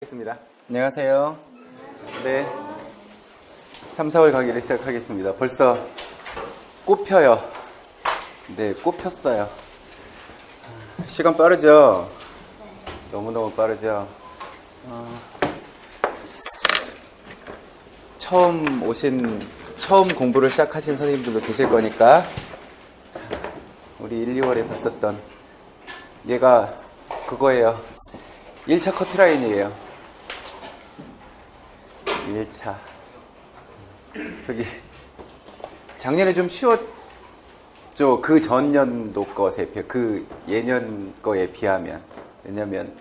하겠습니다. 안녕하세요. 네, 3, 4월 강의를 시작하겠습니다. 벌써 꽃 펴요. 네, 꽃 폈어요. 시간 빠르죠? 너무너무 빠르죠? 처음 공부를 시작하신 선생님들도 계실 거니까 우리 1, 2월에 봤었던 얘가 그거예요. 1차 커트라인이에요. 1차. 저기 작년에 좀 쉬웠죠. 그 전년도 것에 비해, 그 예년 거에 비하면. 왜냐면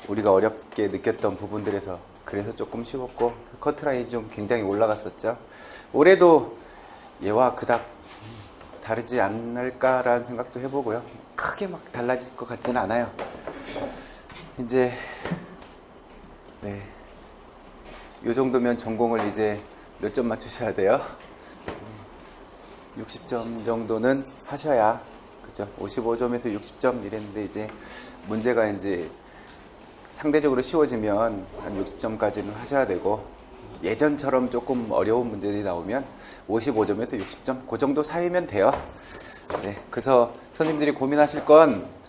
우리가 어렵게 느꼈던 부분들에서 그래서 조금 쉬웠고 커트라인이 좀 굉장히 올라갔었죠. 올해도 얘와 그닥 다르지 않을까라는 생각도 해보고요. 크게 막 달라질 것 같지는 않아요. 이제 네, 요 정도면 전공을 이제 몇 점 맞추셔야 돼요? 60점 정도는 하셔야, 그죠? 55점에서 60점 이랬는데 이제 문제가 이제 상대적으로 쉬워지면 한 60점까지는 하셔야 되고, 예전처럼 조금 어려운 문제들이 나오면 55점에서 60점 그 정도 사이면 돼요. 네, 그래서 선생님들이 고민하실 건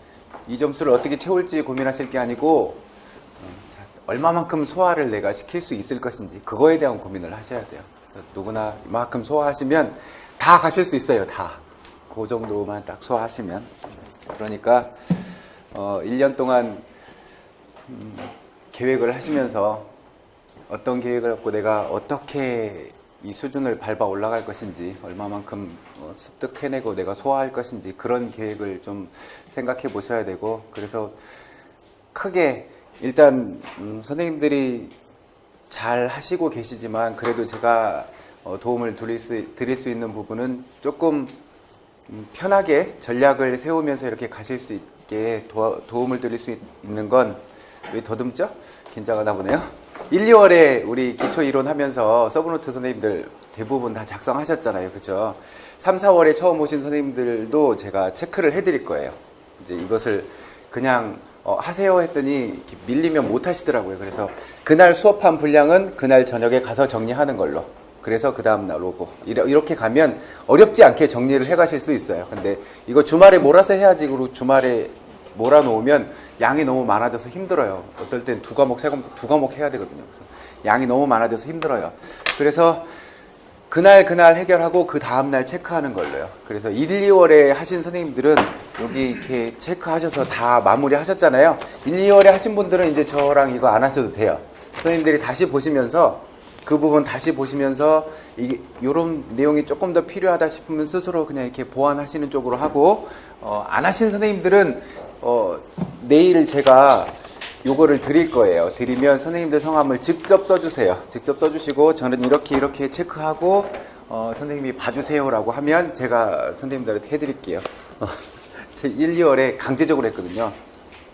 이 점수를 어떻게 채울지 고민하실 게 아니고 얼마만큼 소화를 내가 시킬 수 있을 것인지 그거에 대한 고민을 하셔야 돼요. 그래서 누구나 이만큼 소화하시면 다 가실 수 있어요. 다. 그 정도만 딱 소화하시면. 그러니까 1년 동안 계획을 하시면서 어떤 계획을 갖고 내가 어떻게 이 수준을 밟아 올라갈 것인지, 얼마만큼 습득해내고 내가 소화할 것인지 그런 계획을 좀 생각해 보셔야 되고, 그래서 크게 일단 선생님들이 잘 하시고 계시지만 그래도 제가 도움을 드릴 수 있는 부분은 조금 편하게 전략을 세우면서 이렇게 가실 수 있게 도움을 드릴 수 있는 건, 왜 더듬죠? 긴장하나 보네요. 1, 2월에 우리 기초 이론 하면서 서브노트 선생님들 대부분 다 작성하셨잖아요. 그죠? 3, 4월에 처음 오신 선생님들도 제가 체크를 해드릴 거예요. 이제 이것을 그냥 하세요 했더니 이렇게 밀리면 못 하시더라고요. 그래서 그날 수업한 분량은 그날 저녁에 가서 정리하는 걸로. 그래서 그 다음날 오고. 이렇게 가면 어렵지 않게 정리를 해 가실 수 있어요. 근데 이거 주말에 몰아서 해야지. 그리고 주말에 몰아놓으면 양이 너무 많아져서 힘들어요. 어떨 땐 두 과목 해야 되거든요. 그래서 양이 너무 많아져서 힘들어요. 그래서 그날 해결하고 그 다음날 체크하는 걸로요. 그래서 1, 2월에 하신 선생님들은 여기 이렇게 체크하셔서 다 마무리 하셨잖아요. 1, 2월에 하신 분들은 이제 저랑 이거 안 하셔도 돼요. 선생님들이 다시 보시면서 그 부분 다시 보시면서 이런 내용이 조금 더 필요하다 싶으면 스스로 그냥 이렇게 보완하시는 쪽으로 하고, 안 하신 선생님들은 내일 제가 요거를 드릴 거예요. 드리면 선생님들 성함을 직접 써주세요. 직접 써주시고 저는 이렇게 체크하고 선생님이 봐주세요라고 하면 제가 선생님들한테 해드릴게요. 제 1, 2월에 강제적으로 했거든요.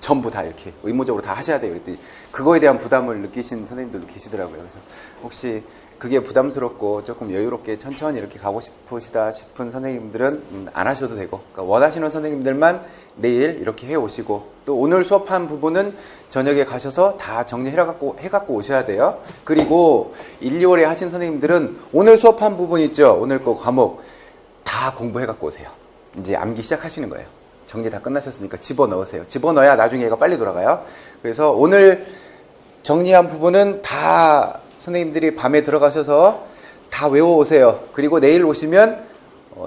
전부 다 이렇게 의무적으로 다 하셔야 돼요. 그랬더니 그거에 대한 부담을 느끼신 선생님들도 계시더라고요. 그래서 혹시 그게 부담스럽고 조금 여유롭게 천천히 이렇게 가고 싶으시다 싶은 선생님들은 안 하셔도 되고, 그러니까 원하시는 선생님들만 내일 이렇게 해 오시고, 또 오늘 수업한 부분은 저녁에 가셔서 다 정리해갖고 오셔야 돼요. 그리고 1, 2월에 하신 선생님들은 오늘 수업한 부분 있죠. 오늘 거 과목 다 공부해갖고 오세요. 이제 암기 시작하시는 거예요. 정리 다 끝나셨으니까 집어넣으세요. 집어넣어야 나중에 얘가 빨리 돌아가요. 그래서 오늘 정리한 부분은 다 선생님들이 밤에 들어가셔서 다 외워오세요. 그리고 내일 오시면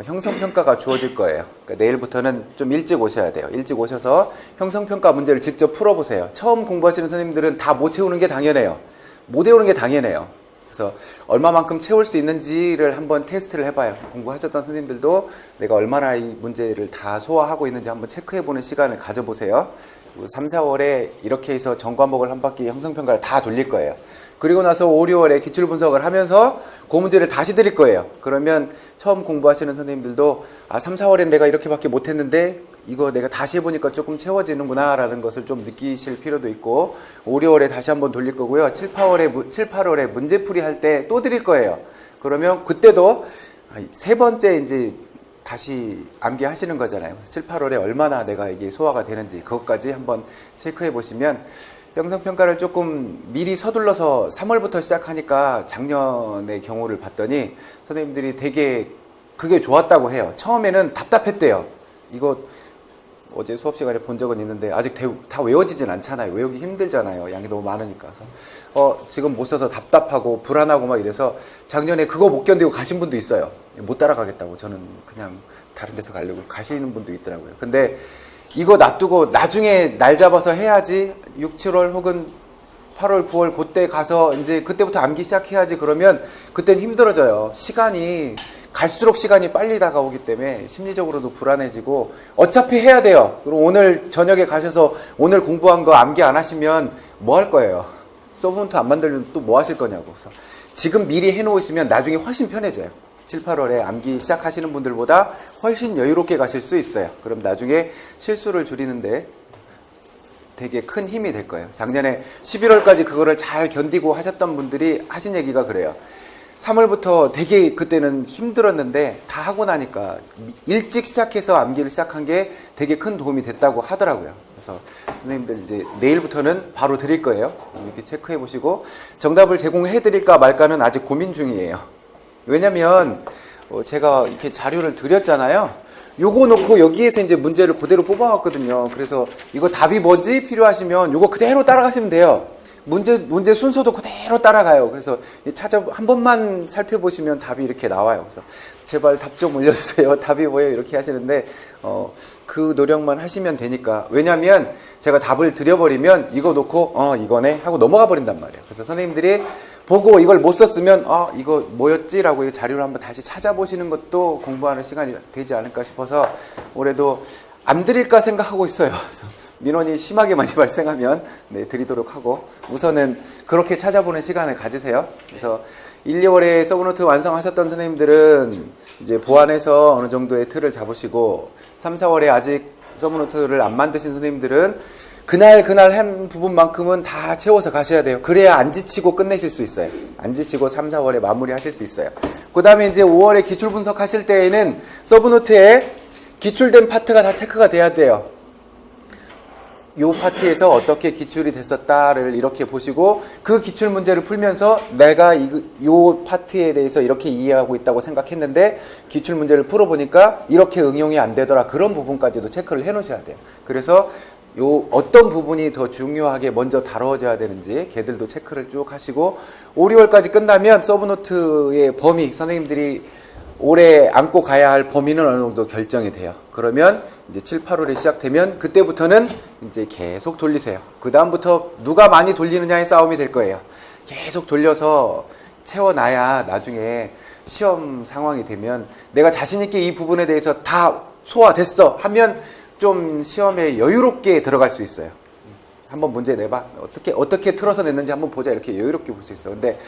형성평가가 주어질 거예요. 그러니까 내일부터는 좀 일찍 오셔야 돼요. 일찍 오셔서 형성평가 문제를 직접 풀어보세요. 처음 공부하시는 선생님들은 다 못 채우는 게 당연해요. 못 외우는 게 당연해요. 그래서 얼마만큼 채울 수 있는지를 한번 테스트를 해봐요. 공부하셨던 선생님들도 내가 얼마나 이 문제를 다 소화하고 있는지 한번 체크해보는 시간을 가져보세요. 그리고 3, 4월에 이렇게 해서 전 과목을 한 바퀴 형성평가를 다 돌릴 거예요. 그리고 나서 5, 6월에 기출분석을 하면서 그 문제를 다시 드릴 거예요. 그러면 처음 공부하시는 선생님들도 3, 4월엔 내가 이렇게밖에 못했는데 이거 내가 다시 해보니까 조금 채워지는구나 라는 것을 좀 느끼실 필요도 있고, 5, 6월에 다시 한번 돌릴 거고요. 7, 8월에 문제풀이 할 때 또 드릴 거예요. 그러면 그때도 세 번째 이제 다시 암기하시는 거잖아요. 그래서 7, 8월에 얼마나 내가 이게 소화가 되는지 그것까지 한번 체크해 보시면 형성평가를 조금 미리 서둘러서 3월부터 시작하니까 작년의 경우를 봤더니 선생님들이 되게 그게 좋았다고 해요. 처음에는 답답했대요. 이거 어제 수업 시간에 본 적은 있는데 아직 다 외워지진 않잖아요. 외우기 힘들잖아요. 양이 너무 많으니까. 그래서 지금 못 써서 답답하고 불안하고 막 이래서 작년에 그거 못 견디고 가신 분도 있어요. 못 따라가겠다고. 저는 그냥 다른 데서 가려고 가시는 분도 있더라고요. 근데 이거 놔두고 나중에 날 잡아서 해야지 6, 7월 혹은 8월, 9월 그때 가서 이제 그때부터 암기 시작해야지 그러면 그땐 힘들어져요. 시간이 갈수록 시간이 빨리 다가오기 때문에 심리적으로도 불안해지고 어차피 해야 돼요. 그럼 오늘 저녁에 가셔서 오늘 공부한 거 암기 안 하시면 뭐 할 거예요? 서브노트 안 만들면 또 뭐 하실 거냐고. 그래서 지금 미리 해놓으시면 나중에 훨씬 편해져요. 7, 8월에 암기 시작하시는 분들보다 훨씬 여유롭게 가실 수 있어요. 그럼 나중에 실수를 줄이는데 되게 큰 힘이 될 거예요. 작년에 11월까지 그거를 잘 견디고 하셨던 분들이 하신 얘기가 그래요. 3월부터 되게 그때는 힘들었는데 다 하고 나니까 일찍 시작해서 암기를 시작한 게 되게 큰 도움이 됐다고 하더라고요. 그래서 선생님들 이제 내일부터는 바로 드릴 거예요. 이렇게 체크해 보시고 정답을 제공해 드릴까 말까는 아직 고민 중이에요. 왜냐면 제가 이렇게 자료를 드렸잖아요. 요거 놓고 여기에서 이제 문제를 그대로 뽑아왔거든요. 그래서 이거 답이 뭐지? 필요하시면 요거 그대로 따라가시면 돼요. 문제 순서도 그대로 따라가요. 그래서 한 번만 살펴보시면 답이 이렇게 나와요. 그래서 제발 답 좀 올려주세요. 답이 뭐예요? 이렇게 하시는데 그 노력만 하시면 되니까. 왜냐면 제가 답을 드려버리면 이거 놓고 이거네 하고 넘어가 버린단 말이에요. 그래서 선생님들이 보고 이걸 못 썼으면 이거 뭐였지? 라고 이 자료를 한번 다시 찾아보시는 것도 공부하는 시간이 되지 않을까 싶어서 올해도 안 드릴까 생각하고 있어요. 그래서 민원이 심하게 많이 발생하면 드리도록 하고 우선은 그렇게 찾아보는 시간을 가지세요. 그래서 1, 2월에 서브노트 완성하셨던 선생님들은 이제 보완해서 어느 정도의 틀을 잡으시고 3, 4월에 아직 서브노트를 안 만드신 선생님들은 그날 한 부분만큼은 다 채워서 가셔야 돼요. 그래야 안 지치고 끝내실 수 있어요. 안 지치고 3, 4월에 마무리 하실 수 있어요. 그 다음에 이제 5월에 기출 분석하실 때에는 서브노트에 기출된 파트가 다 체크가 돼야 돼요. 요 파트에서 어떻게 기출이 됐었다를 이렇게 보시고 그 기출 문제를 풀면서 내가 요 파트에 대해서 이렇게 이해하고 있다고 생각했는데 기출 문제를 풀어보니까 이렇게 응용이 안 되더라. 그런 부분까지도 체크를 해 놓으셔야 돼요. 그래서 요 어떤 부분이 더 중요하게 먼저 다뤄져야 되는지 걔들도 체크를 쭉 하시고 5, 6월까지 끝나면 서브노트의 범위 선생님들이 올해 안고 가야 할 범위는 어느 정도 결정이 돼요. 그러면 이제 7, 8월에 시작되면 그때부터는 이제 계속 돌리세요. 그 다음부터 누가 많이 돌리느냐의 싸움이 될 거예요. 계속 돌려서 채워놔야 나중에 시험 상황이 되면 내가 자신있게 이 부분에 대해서 다 소화됐어 하면 좀 시험에 여유롭게 들어갈 수 있어요. 한번 문제 내봐. 어떻게 틀어서 냈는지 한번 보자. 이렇게 여유롭게 볼 수 있어. 근데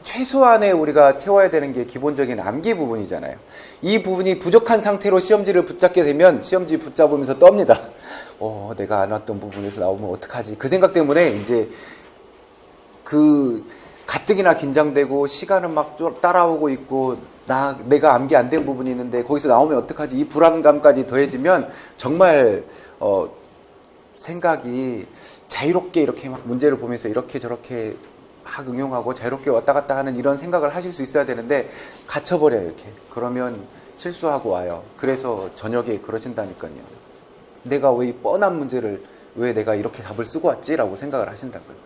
최소한의 우리가 채워야 되는 게 기본적인 암기 부분이잖아요. 이 부분이 부족한 상태로 시험지를 붙잡게 되면 시험지 붙잡으면서 떱니다. 내가 안 왔던 부분에서 나오면 어떡하지? 그 생각 때문에 이제 그 가뜩이나 긴장되고 시간은 막 따라오고 있고 내가 암기 안 된 부분이 있는데 거기서 나오면 어떡하지? 이 불안감까지 더해지면 정말 생각이 자유롭게 이렇게 막 문제를 보면서 이렇게 저렇게 막 응용하고 자유롭게 왔다 갔다 하는 이런 생각을 하실 수 있어야 되는데 갇혀버려요. 이렇게. 그러면 실수하고 와요. 그래서 저녁에 그러신다니까요. 내가 왜 이 뻔한 문제를 왜 내가 이렇게 답을 쓰고 왔지? 라고 생각을 하신다고요.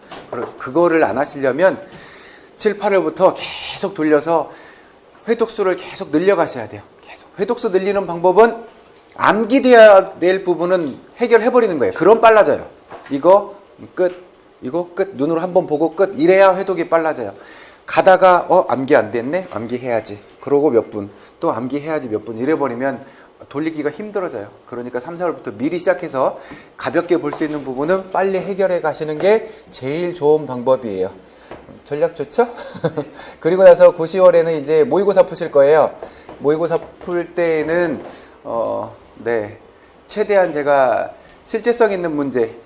그거를 안 하시려면 7, 8월부터 계속 돌려서 회독수를 계속 늘려가셔야 돼요. 계속. 회독수 늘리는 방법은 암기돼야 될 부분은 해결해버리는 거예요. 그럼 빨라져요. 이거 끝. 이거 끝. 눈으로 한번 보고 끝. 이래야 회독이 빨라져요. 가다가 암기 안 됐네? 암기해야지. 그러고 몇 분. 또 암기해야지 몇 분. 이래버리면 돌리기가 힘들어져요. 그러니까 3, 4월부터 미리 시작해서 가볍게 볼 수 있는 부분은 빨리 해결해 가시는 게 제일 좋은 방법이에요. 전략 좋죠? 그리고 나서 9, 10월에는 이제 모의고사 푸실 거예요. 모의고사 풀 때에는 최대한 제가 실제성 있는 문제,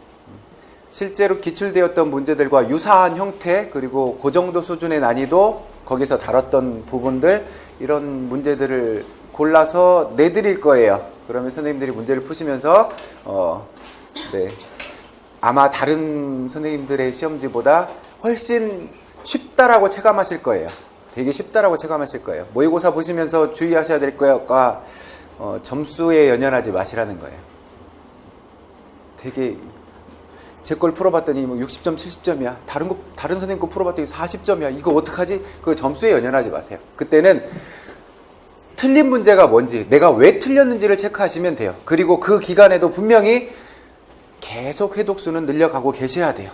실제로 기출되었던 문제들과 유사한 형태, 그리고 그 정도 수준의 난이도, 거기서 다뤘던 부분들, 이런 문제들을 골라서 내드릴 거예요. 그러면 선생님들이 문제를 푸시면서 아마 다른 선생님들의 시험지보다 훨씬 쉽다라고 체감하실 거예요. 되게 쉽다라고 체감하실 거예요. 모의고사 보시면서 주의하셔야 될 거가 점수에 연연하지 마시라는 거예요. 되게 제 걸 풀어봤더니 뭐 60점, 70점이야. 다른 선생님 거 풀어봤더니 40점이야. 이거 어떡하지? 그 점수에 연연하지 마세요. 그때는 틀린 문제가 뭔지, 내가 왜 틀렸는지를 체크하시면 돼요. 그리고 그 기간에도 분명히 계속 회독수는 늘려가고 계셔야 돼요.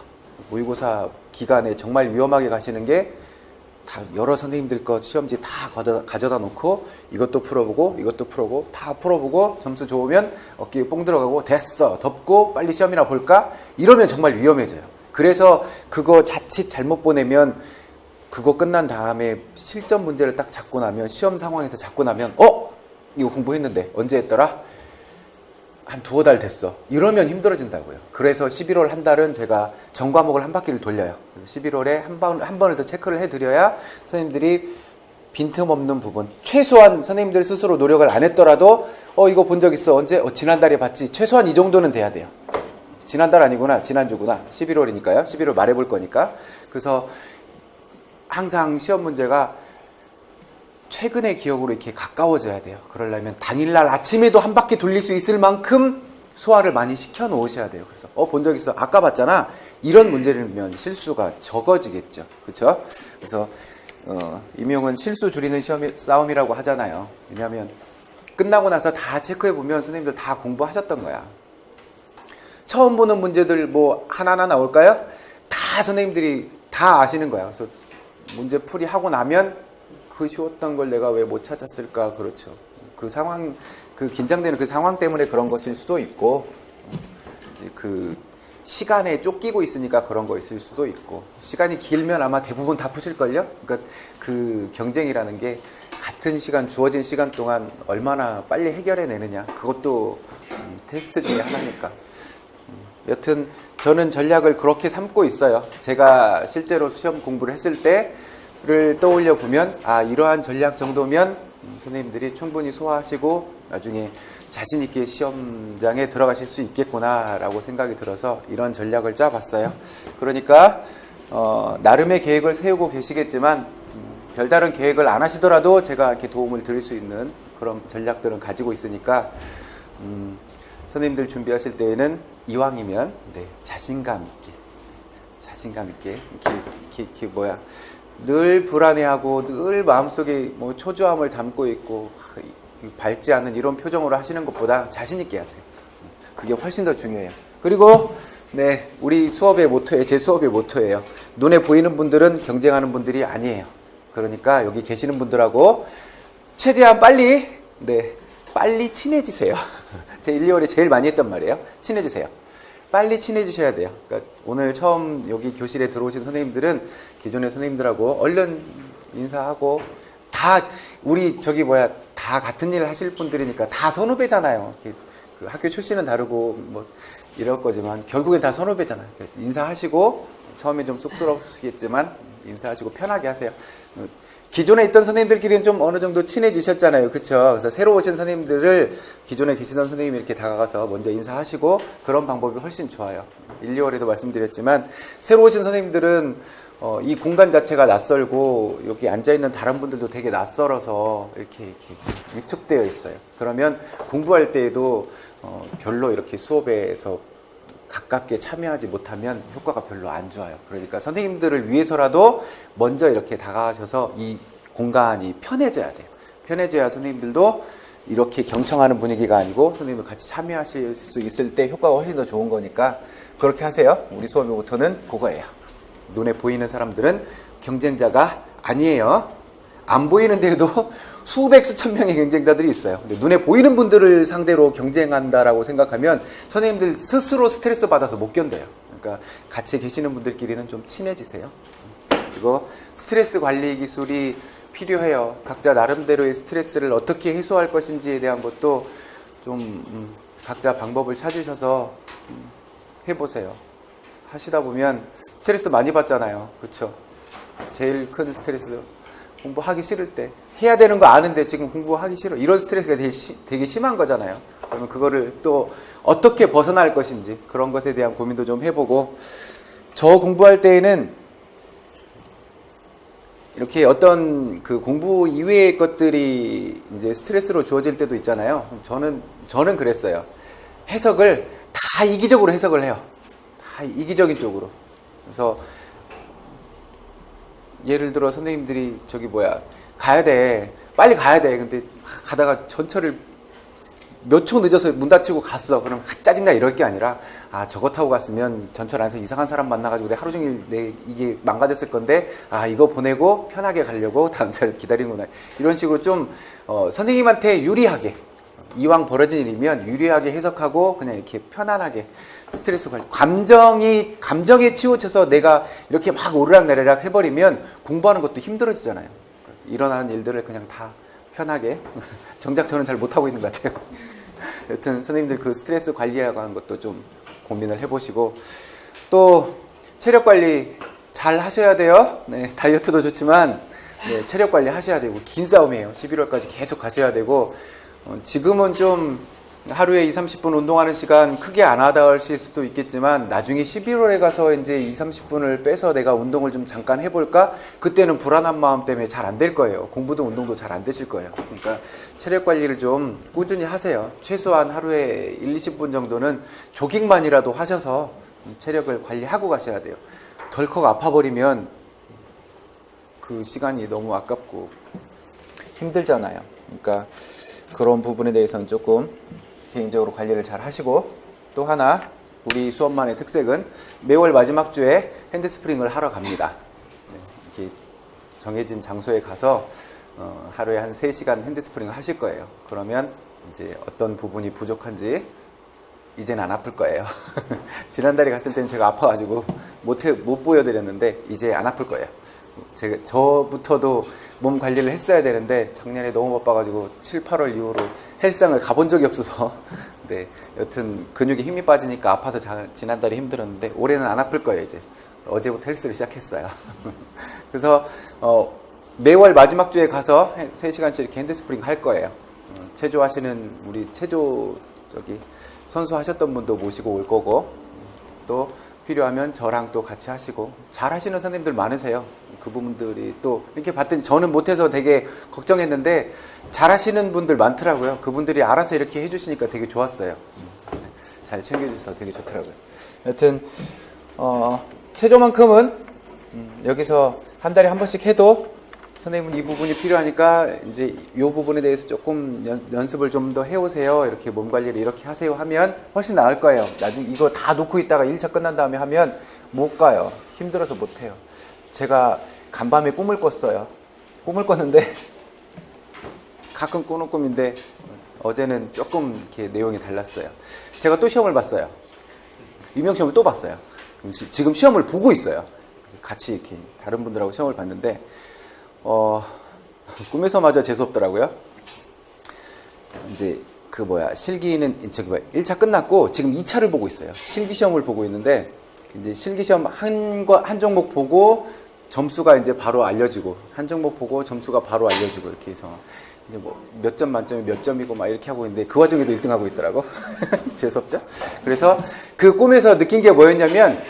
모의고사 기간에 정말 위험하게 가시는 게 다 여러 선생님들 거 시험지 다 가져다 놓고 이것도 풀어보고 이것도 풀어보고 다 풀어보고 점수 좋으면 어깨에 뽕 들어가고 됐어 덮고 빨리 시험이나 볼까? 이러면 정말 위험해져요. 그래서 그거 자칫 잘못 보내면 그거 끝난 다음에 실전 문제를 딱 잡고 나면 시험 상황에서 잡고 나면 이거 공부했는데 언제 했더라? 한 두어 달 됐어. 이러면 힘들어진다고요. 그래서 11월 한 달은 제가 전 과목을 한 바퀴를 돌려요. 그래서 11월에 한 번을 더 체크를 해드려야 선생님들이 빈틈없는 부분, 최소한 선생님들 스스로 노력을 안 했더라도 이거 본 적 있어. 언제? 지난달에 봤지. 최소한 이 정도는 돼야 돼요. 지난달 아니구나. 지난주구나. 11월이니까요. 11월 말해 볼 거니까. 그래서 항상 시험 문제가 최근의 기억으로 이렇게 가까워져야 돼요. 그러려면 당일날 아침에도 한 바퀴 돌릴 수 있을 만큼 소화를 많이 시켜 놓으셔야 돼요. 그래서 본 적 있어. 아까 봤잖아. 이런 문제라면 실수가 적어지겠죠. 그렇죠? 그래서 임용은 실수 줄이는 싸움이라고 하잖아요. 왜냐하면 끝나고 나서 다 체크해 보면 선생님들 다 공부하셨던 거야. 처음 보는 문제들 뭐 하나하나 나올까요? 다 선생님들이 다 아시는 거야. 그래서 문제 풀이 하고 나면 그 쉬웠던 걸 내가 왜 못 찾았을까? 그렇죠. 그 상황, 그 긴장되는 그 상황 때문에 그런 것일 수도 있고, 이제 그 시간에 쫓기고 있으니까 그런 거 있을 수도 있고, 시간이 길면 아마 대부분 다 푸실걸요? 그러니까 그 경쟁이라는 게 같은 시간, 주어진 시간 동안 얼마나 빨리 해결해내느냐. 그것도 테스트 중에 하나니까. 여튼 저는 전략을 그렇게 삼고 있어요. 제가 실제로 시험 공부를 했을 때를 떠올려 보면 이러한 전략 정도면 선생님들이 충분히 소화하시고 나중에 자신 있게 시험장에 들어가실 수 있겠구나 라고 생각이 들어서 이런 전략을 짜봤어요. 그러니까 나름의 계획을 세우고 계시겠지만 별다른 계획을 안 하시더라도 제가 이렇게 도움을 드릴 수 있는 그런 전략들은 가지고 있으니까 선생님들 준비하실 때에는 이왕이면 자신감 있게 이렇게 늘 불안해하고 늘 마음속에 뭐 초조함을 담고 있고 밝지 않은 이런 표정으로 하시는 것보다 자신 있게 하세요. 그게 훨씬 더 중요해요. 그리고 우리 수업의 모토예요. 제 수업의 모토예요. 눈에 보이는 분들은 경쟁하는 분들이 아니에요. 그러니까 여기 계시는 분들하고 최대한 빨리 친해지세요. 제 1, 2월에 제일 많이 했던 말이에요. 친해지세요. 빨리 친해지셔야 돼요. 그러니까 오늘 처음 여기 교실에 들어오신 선생님들은 기존의 선생님들하고 얼른 인사하고 다 다 같은 일을 하실 분들이니까 다 선후배잖아요. 그 학교 출신은 다르고 뭐 이럴 거지만 결국엔 다 선후배잖아요. 인사하시고 처음에 좀 쑥스러우시겠지만 인사하시고 편하게 하세요. 기존에 있던 선생님들끼리는 좀 어느 정도 친해지셨잖아요. 그쵸? 그래서 새로 오신 선생님들을 기존에 계시던 선생님이 이렇게 다가가서 먼저 인사하시고 그런 방법이 훨씬 좋아요. 1, 2월에도 말씀드렸지만 새로 오신 선생님들은 이 공간 자체가 낯설고 여기 앉아있는 다른 분들도 되게 낯설어서 이렇게 위축되어 있어요. 그러면 공부할 때에도 별로 이렇게 수업에서 가깝게 참여하지 못하면 효과가 별로 안 좋아요. 그러니까 선생님들을 위해서라도 먼저 이렇게 다가가셔서 이 공간이 편해져야 돼요. 편해져야 선생님들도 이렇게 경청하는 분위기가 아니고 선생님을 같이 참여하실 수 있을 때 효과가 훨씬 더 좋은 거니까 그렇게 하세요. 우리 수업의 모토는 그거예요. 눈에 보이는 사람들은 경쟁자가 아니에요. 안 보이는데도 수백 수천 명의 경쟁자들이 있어요. 근데 눈에 보이는 분들을 상대로 경쟁한다라고 생각하면 선생님들 스스로 스트레스 받아서 못 견뎌요. 그러니까 같이 계시는 분들끼리는 좀 친해지세요. 그리고 스트레스 관리 기술이 필요해요. 각자 나름대로의 스트레스를 어떻게 해소할 것인지에 대한 것도 좀 각자 방법을 찾으셔서 해보세요. 하시다 보면 스트레스 많이 받잖아요. 그렇죠? 제일 큰 스트레스 공부하기 싫을 때, 해야 되는 거 아는데 지금 공부하기 싫어. 이런 스트레스가 되게 심한 거잖아요. 그러면 그거를 또 어떻게 벗어날 것인지 그런 것에 대한 고민도 좀 해보고, 저 공부할 때에는 이렇게 어떤 그 공부 이외의 것들이 이제 스트레스로 주어질 때도 있잖아요. 저는 그랬어요. 해석을 다 이기적으로 해석을 해요. 다 이기적인 쪽으로. 그래서 예를 들어 선생님들이 가야 돼. 빨리 가야 돼. 근데 가다가 전철을 몇 초 늦어서 문 닫히고 갔어. 그럼 짜증나 이럴 게 아니라, 저거 타고 갔으면 전철 안에서 이상한 사람 만나가지고 내 하루 종일 이게 망가졌을 건데, 이거 보내고 편하게 가려고 다음 차를 기다리는구나. 이런 식으로 좀 선생님한테 유리하게, 이왕 벌어진 일이면 유리하게 해석하고 그냥 이렇게 편안하게 스트레스 관리, 감정에 치우쳐서 내가 이렇게 막 오르락내리락 해버리면 공부하는 것도 힘들어지잖아요. 일어나는 일들을 그냥 다 편하게, 정작 저는 잘 못하고 있는 것 같아요. 여튼 선생님들 그 스트레스 관리하는 것도 좀 고민을 해보시고, 또 체력 관리 잘 하셔야 돼요. 네, 다이어트도 좋지만 체력 관리 하셔야 되고, 긴 싸움이에요. 11월까지 계속 가셔야 되고, 지금은 좀 하루에 20-30분 운동하는 시간 크게 안 하실 수도 있겠지만, 나중에 11월에 가서 이제 20-30분을 빼서 내가 운동을 좀 잠깐 해볼까? 그때는 불안한 마음 때문에 잘 안 될 거예요. 공부도 운동도 잘 안 되실 거예요. 그러니까 체력 관리를 좀 꾸준히 하세요. 최소한 하루에 1-20분 정도는 조깅만이라도 하셔서 체력을 관리하고 가셔야 돼요. 덜컥 아파버리면 그 시간이 너무 아깝고 힘들잖아요. 그러니까 그런 부분에 대해서는 조금 개인적으로 관리를 잘 하시고, 또 하나 우리 수업만의 특색은 매월 마지막 주에 핸드스프링을 하러 갑니다. 이렇게 정해진 장소에 가서 하루에 한 3시간 핸드스프링을 하실 거예요. 그러면 이제 어떤 부분이 부족한지 이제는 안 아플 거예요. 지난달에 갔을 때는 제가 아파가지고 못 보여드렸는데 이제 안 아플 거예요. 저부터도 몸 관리를 했어야 되는데 작년에 너무 바빠가지고 7, 8월 이후로 헬스장을 가본 적이 없어서 네, 여튼 근육에 힘이 빠지니까 아파서 지난달에 힘들었는데 올해는 안 아플 거예요. 이제 어제부터 헬스를 시작했어요. 그래서 매월 마지막 주에 가서 3시간씩 이렇게 핸드스프링 할 거예요. 체조하시는 우리 선수 하셨던 분도 모시고 올 거고, 또 필요하면 저랑 또 같이 하시고, 잘 하시는 선생님들 많으세요. 그 부분들이 또 이렇게 봤더니 저는 못해서 되게 걱정했는데 잘 하시는 분들 많더라고요. 그분들이 알아서 이렇게 해주시니까 되게 좋았어요. 잘 챙겨주셔서 되게 좋더라고요. 여튼 체조만큼은 여기서 한 달에 한 번씩 해도 선생님은 이 부분이 필요하니까 이제 이 부분에 대해서 조금 연습을 좀 더 해오세요. 이렇게 몸 관리를 이렇게 하세요 하면 훨씬 나을 거예요. 나중에 이거 다 놓고 있다가 1차 끝난 다음에 하면 못 가요. 힘들어서 못 해요. 제가 간밤에 꿈을 꿨어요. 꿈을 꿨는데 가끔 꾸는 꿈인데 어제는 조금 이렇게 내용이 달랐어요. 제가 또 시험을 봤어요. 유명 시험을 또 봤어요. 지금 시험을 보고 있어요. 같이 이렇게 다른 분들하고 시험을 봤는데 꿈에서마저 재수없더라고요. 이제 실기는 1차 끝났고 지금 2차를 보고 있어요. 실기 시험을 보고 있는데 이제 실기 시험 한 종목 보고 점수가 이제 바로 알려지고, 한 종목 보고 점수가 바로 알려지고, 이렇게 해서 이제 몇 점 만점에 몇 점이고 막 이렇게 하고 있는데 그 와중에도 1등 하고 있더라고. 재수없죠? 그래서 그 꿈에서 느낀 게 뭐였냐면,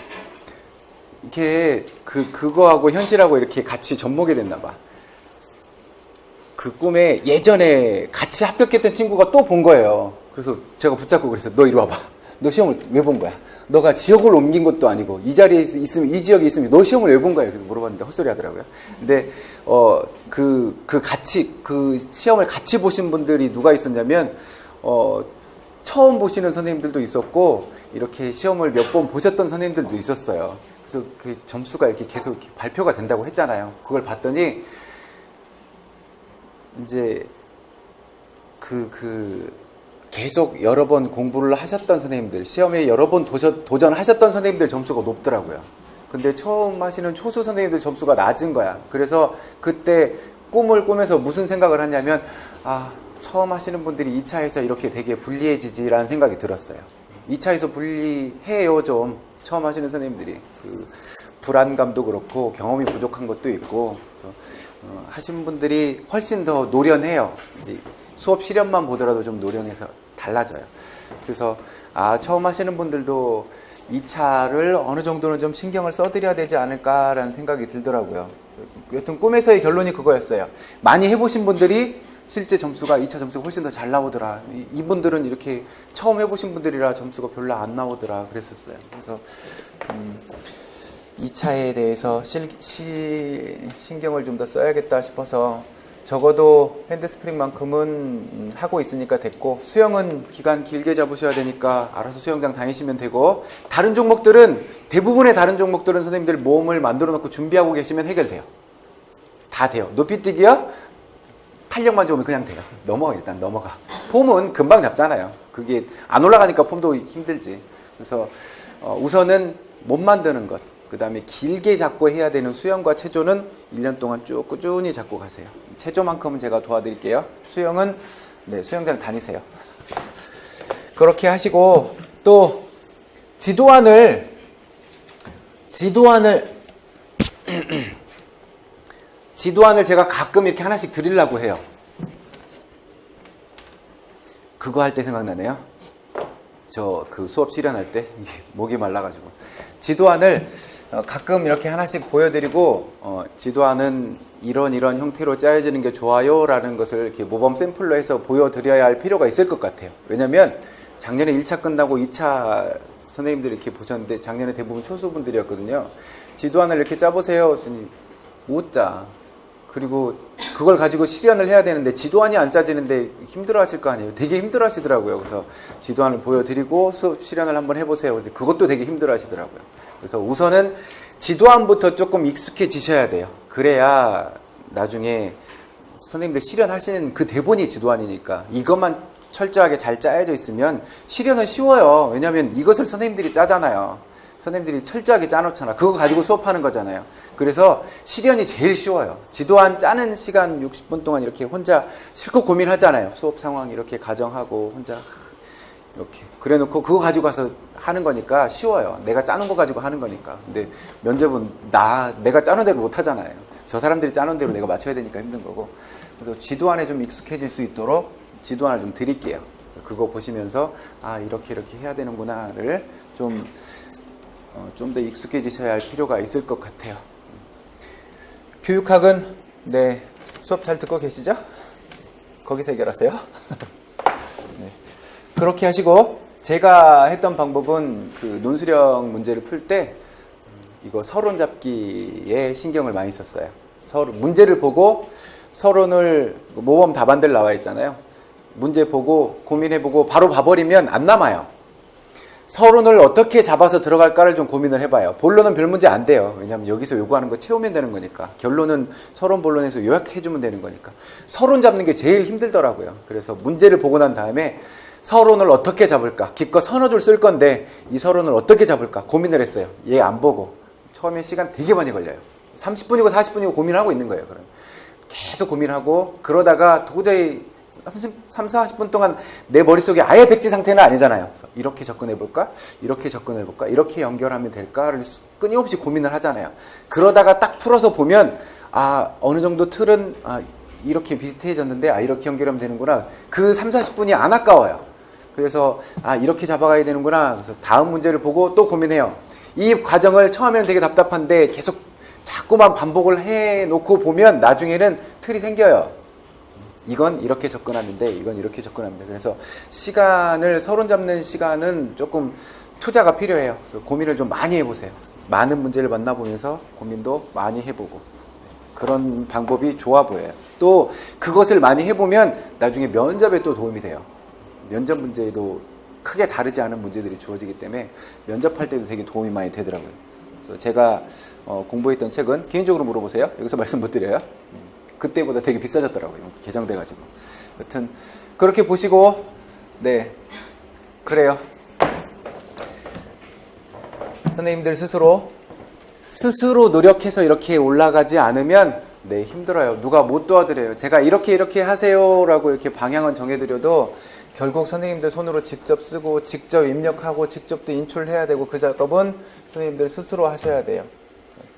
이렇게 그거하고 현실하고 이렇게 같이 접목이 됐나 봐. 그 꿈에 예전에 같이 합격했던 친구가 또 본 거예요. 그래서 제가 붙잡고 그랬어요. 너 이리 와봐. 너 시험을 왜 본 거야? 너가 지역을 옮긴 것도 아니고 이 자리에 있으면, 이 지역에 있으면 너 시험을 왜 본 거야? 그래서 물어봤는데 헛소리 하더라고요. 근데 그 시험을 같이 보신 분들이 누가 있었냐면 처음 보시는 선생님들도 있었고, 이렇게 시험을 몇 번 보셨던 선생님들도 있었어요. 그래서 그 점수가 이렇게 계속 이렇게 발표가 된다고 했잖아요. 그걸 봤더니 이제 계속 여러 번 공부를 하셨던 선생님들, 시험에 여러 번 도전하셨던 선생님들 점수가 높더라고요. 근데 처음 하시는 초수 선생님들 점수가 낮은 거야. 그래서 그때 꿈을 꾸면서 무슨 생각을 하냐면, 처음 하시는 분들이 2차에서 이렇게 되게 불리해지지라는 생각이 들었어요. 2차에서 불리해요, 좀. 처음 하시는 선생님들이. 그 불안감도 그렇고 경험이 부족한 것도 있고. 그래서 하신 분들이 훨씬 더 노련해요. 이제 수업 시련만 보더라도 좀 노련해서 달라져요. 그래서 처음 하시는 분들도 2차를 어느 정도는 좀 신경을 써드려야 되지 않을까라는 생각이 들더라고요. 여튼 꿈에서의 결론이 그거였어요. 많이 해보신 분들이 실제 점수가 2차 점수가 훨씬 더 잘 나오더라. 이분들은 이렇게 처음 해보신 분들이라 점수가 별로 안 나오더라 그랬었어요. 그래서 2차에 대해서 신경을 좀 더 써야겠다 싶어서 적어도 핸드스프링만큼은 하고 있으니까 됐고, 수영은 기간 길게 잡으셔야 되니까 알아서 수영장 다니시면 되고, 다른 종목들은 대부분의 다른 종목들은 선생님들 몸을 만들어 놓고 준비하고 계시면 해결돼요. 다 돼요. 높이뛰기요? 탄력만 좋으면 그냥 돼요. 일단 넘어가. 폼은 금방 잡잖아요. 그게 안 올라가니까 폼도 힘들지. 그래서 우선은 몸 만드는 것, 그 다음에 길게 잡고 해야 되는 수영과 체조는 1년 동안 쭉 꾸준히 잡고 가세요. 체조만큼은 제가 도와드릴게요. 수영은 수영장 다니세요. 그렇게 하시고, 또 지도안을 제가 가끔 이렇게 하나씩 드리려고 해요. 그거 할 때 생각나네요. 저 그 수업 실현할 때 목이 말라가지고 지도안을 가끔 이렇게 하나씩 보여드리고, 지도안은 이런 형태로 짜여지는 게 좋아요 라는 것을 이렇게 모범 샘플로 해서 보여드려야 할 필요가 있을 것 같아요. 왜냐면 작년에 1차 끝나고 2차 선생님들이 이렇게 보셨는데, 작년에 대부분 초수분들이었거든요. 지도안을 이렇게 짜보세요 했더니 못 짜. 그리고 그걸 가지고 실현을 해야 되는데 지도안이 안 짜지는데 힘들어 하실 거 아니에요. 되게 힘들어 하시더라고요. 그래서 지도안을 보여드리고 수업 실현을 한번 해보세요. 근데 그것도 되게 힘들어 하시더라고요. 그래서 우선은 지도안부터 조금 익숙해지셔야 돼요. 그래야 나중에 선생님들 실현하시는 그 대본이 지도안이니까 이것만 철저하게 잘 짜여져 있으면 실현은 쉬워요. 왜냐하면 이것을 선생님들이 짜잖아요. 선생님들이 철저하게 짜놓잖아. 그거 가지고 수업하는 거잖아요. 그래서 실현이 제일 쉬워요. 지도안 짜는 시간 60분 동안 이렇게 혼자 실컷 고민하잖아요. 수업 상황 이렇게 가정하고 혼자 이렇게 그래놓고 그거 가지고 가서 하는 거니까 쉬워요. 내가 짜는 거 가지고 하는 거니까. 근데 면접은 내가 짜는 대로 못 하잖아요. 저 사람들이 짜는 대로 내가 맞춰야 되니까 힘든 거고. 그래서 지도안에 좀 익숙해질 수 있도록 지도안을 좀 드릴게요. 그래서 그거 보시면서 이렇게 해야 되는구나를 좀 더 익숙해지셔야 할 필요가 있을 것 같아요. 교육학은 수업 잘 듣고 계시죠? 거기서 해결하세요. 네. 그렇게 하시고, 제가 했던 방법은 그 논술형 문제를 풀 때 이거 서론 잡기에 신경을 많이 썼어요. 문제를 보고 서론을 모범 답안들 나와 있잖아요. 문제 보고 고민해보고 바로 봐버리면 안 남아요. 서론을 어떻게 잡아서 들어갈까를 좀 고민을 해봐요. 본론은 별 문제 안 돼요. 왜냐하면 여기서 요구하는 거 채우면 되는 거니까. 결론은 서론 본론에서 요약해주면 되는 거니까. 서론 잡는 게 제일 힘들더라고요. 그래서 문제를 보고 난 다음에 서론을 어떻게 잡을까? 기껏 서너 줄 쓸 건데 이 서론을 어떻게 잡을까? 고민을 했어요. 얘 안 보고. 처음에 시간 되게 많이 걸려요. 30분이고 40분이고 고민하고 있는 거예요. 그럼 계속 고민하고, 그러다가 도저히 40분 동안 내 머릿속에 아예 백지 상태는 아니잖아요. 그래서 이렇게 접근해볼까? 이렇게 접근해볼까? 이렇게 연결하면 될까를 끊임없이 고민을 하잖아요. 그러다가 딱 풀어서 보면 어느 정도 틀은 이렇게 비슷해졌는데 이렇게 연결하면 되는구나. 그 30-40분이 안 아까워요. 그래서 이렇게 잡아가야 되는구나. 그래서 다음 문제를 보고 또 고민해요. 이 과정을 처음에는 되게 답답한데 계속 자꾸만 반복을 해놓고 보면 나중에는 틀이 생겨요. 이건 이렇게 접근하면 돼. 이건 이렇게 접근하면 돼. 그래서 서론 잡는 시간은 조금 투자가 필요해요. 그래서 고민을 좀 많이 해보세요. 많은 문제를 만나보면서 고민도 많이 해보고. 그런 방법이 좋아 보여요. 또 그것을 많이 해보면 나중에 면접에 또 도움이 돼요. 면접 문제도 크게 다르지 않은 문제들이 주어지기 때문에 면접할 때도 되게 도움이 많이 되더라고요. 그래서 제가 공부했던 책은 개인적으로 물어보세요. 여기서 말씀 못 드려요. 그때보다 되게 비싸졌더라고요. 개정돼가지고. 여튼 그렇게 보시고, 그래요. 선생님들 스스로 노력해서 이렇게 올라가지 않으면 힘들어요. 누가 못 도와드려요. 제가 이렇게 하세요라고 이렇게 방향은 정해드려도 결국 선생님들 손으로 직접 쓰고 직접 입력하고 직접 또 인출해야 되고, 그 작업은 선생님들 스스로 하셔야 돼요.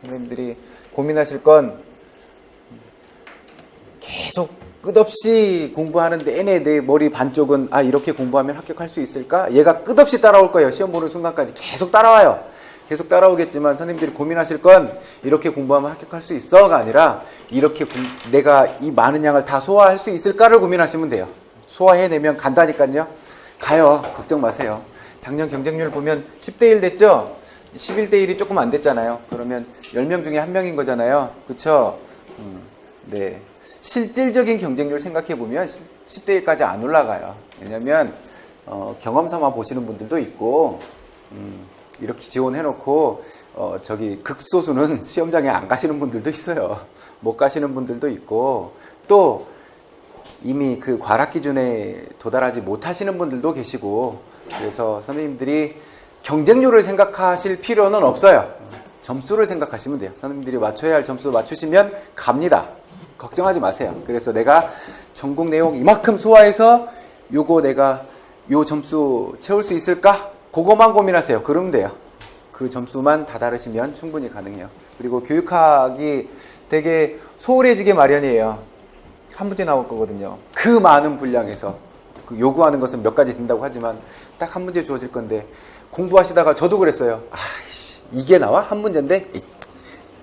선생님들이 고민하실 건 계속 끝없이 공부하는 내내 내 머리 반쪽은 아 이렇게 공부하면 합격할 수 있을까? 얘가 끝없이 따라올 거예요. 시험 보는 순간까지 계속 따라와요. 계속 따라오겠지만 선생님들이 고민하실 건 이렇게 공부하면 합격할 수 있어가 아니라 이렇게 내가 이 많은 양을 다 소화할 수 있을까를 고민하시면 돼요. 소화해내면 간다니까요. 가요. 걱정 마세요. 작년 경쟁률 보면 10대 1 됐죠? 11대 1이 조금 안 됐잖아요. 그러면 10명 중에 1명인 거잖아요. 그쵸? 네. 실질적인 경쟁률 생각해보면 10대 1까지 안 올라가요. 왜냐면 경험 삼아 보시는 분들도 있고 이렇게 지원해놓고 저기 극소수는 시험장에 안 가시는 분들도 있어요. 못 가시는 분들도 있고 또 이미 그 과락 기준에 도달하지 못하시는 분들도 계시고 그래서 선생님들이 경쟁률을 생각하실 필요는 없어요. 점수를 생각하시면 돼요. 선생님들이 맞춰야 할 점수 맞추시면 갑니다. 걱정하지 마세요. 그래서 내가 전공 내용 이만큼 소화해서 요거 내가 요 점수 채울 수 있을까? 그거만 고민하세요. 그러면 돼요. 그 점수만 다다르시면 충분히 가능해요. 그리고 교육학이 되게 소홀해지게 마련이에요. 한 문제 나올 거거든요. 그 많은 분량에서 그 요구하는 것은 몇 가지 된다고 하지만 딱 한 문제 주어질 건데 공부하시다가 저도 그랬어요. 아이씨 이게 나와? 한 문제인데?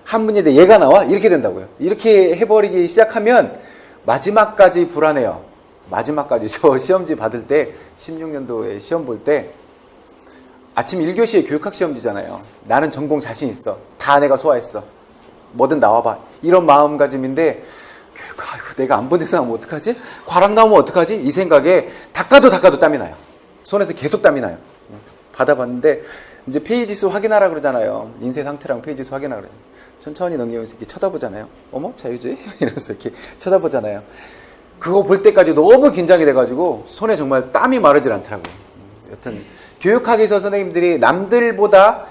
한 문제인데 얘가 나와? 이렇게 된다고요. 이렇게 해버리기 시작하면 마지막까지 불안해요. 마지막까지 저 시험지 받을 때 16년도에 시험 볼 때 아침 1교시에 교육학 시험지잖아요. 나는 전공 자신 있어. 다 내가 소화했어. 뭐든 나와봐. 이런 마음가짐인데 교육학 내가 안 본 데서 나오면 어떡하지? 과락 나오면 어떡하지? 이 생각에 닦아도 땀이 나요. 손에서 계속 땀이 나요. 받아봤는데 이제 페이지 수 확인하라 그러잖아요. 인쇄 상태랑 페이지 수 확인하라 그래요. 천천히 넘기면서 이렇게 쳐다보잖아요. 어머 자유주의? 이러면서 이렇게 쳐다보잖아요. 그거 볼 때까지 너무 긴장이 돼가지고 손에 정말 땀이 마르질 않더라고요. 여튼 교육학에서 선생님들이 남들보다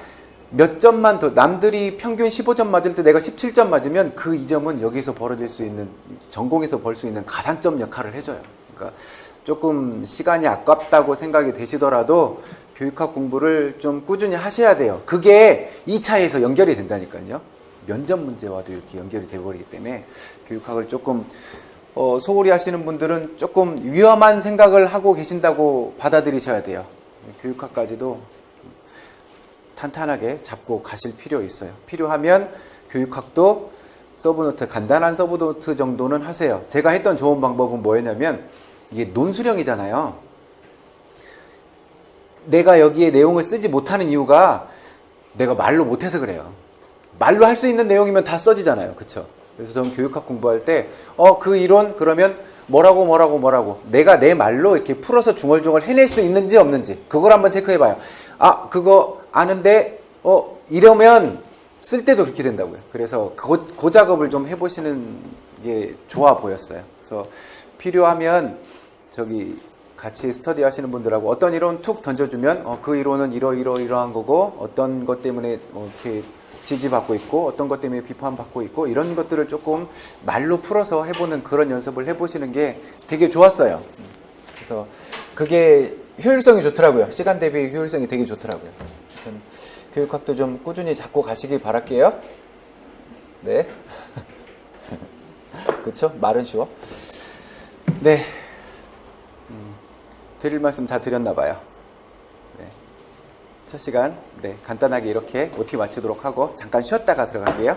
몇 점만 더 남들이 평균 15점 맞을 때 내가 17점 맞으면 그 2점은 여기서 벌어질 수 있는 전공에서 벌 수 있는 가산점 역할을 해줘요. 그러니까 조금 시간이 아깝다고 생각이 되시더라도 교육학 공부를 좀 꾸준히 하셔야 돼요. 그게 2차에서 연결이 된다니까요. 면접 문제와도 이렇게 연결이 되어버리기 때문에 교육학을 조금 소홀히 하시는 분들은 조금 위험한 생각을 하고 계신다고 받아들이셔야 돼요. 교육학까지도 탄탄하게 잡고 가실 필요 있어요. 필요하면 교육학도 서브노트, 간단한 서브노트 정도는 하세요. 제가 했던 좋은 방법은 뭐였냐면 이게 논수령이잖아요. 내가 여기에 내용을 쓰지 못하는 이유가 내가 말로 못해서 그래요. 말로 할 수 있는 내용이면 다 써지잖아요. 그쵸? 그래서 저는 교육학 공부할 때 그 이론 그러면 뭐라고 내가 내 말로 이렇게 풀어서 중얼중얼 해낼 수 있는지 없는지 그걸 한번 체크해봐요. 아 그거 아는데 이러면 쓸 때도 그렇게 된다고요. 그래서 그 작업을 좀 해보시는 게 좋아 보였어요. 그래서 필요하면 저기 같이 스터디 하시는 분들하고 어떤 이론 툭 던져주면 그 이론은 이러한 거고 어떤 것 때문에 이렇게 지지받고 있고 어떤 것 때문에 비판받고 있고 이런 것들을 조금 말로 풀어서 해보는 그런 연습을 해보시는 게 되게 좋았어요. 그래서 그게 효율성이 좋더라고요. 시간 대비 효율성이 되게 좋더라고요. 하여튼 교육학도 좀 꾸준히 잡고 가시길 바랄게요. 네. 그쵸? 말은 쉬워. 네. 드릴 말씀 다 드렸나 봐요. 네. 첫 시간 간단하게 이렇게 OT 마치도록 하고 잠깐 쉬었다가 들어갈게요.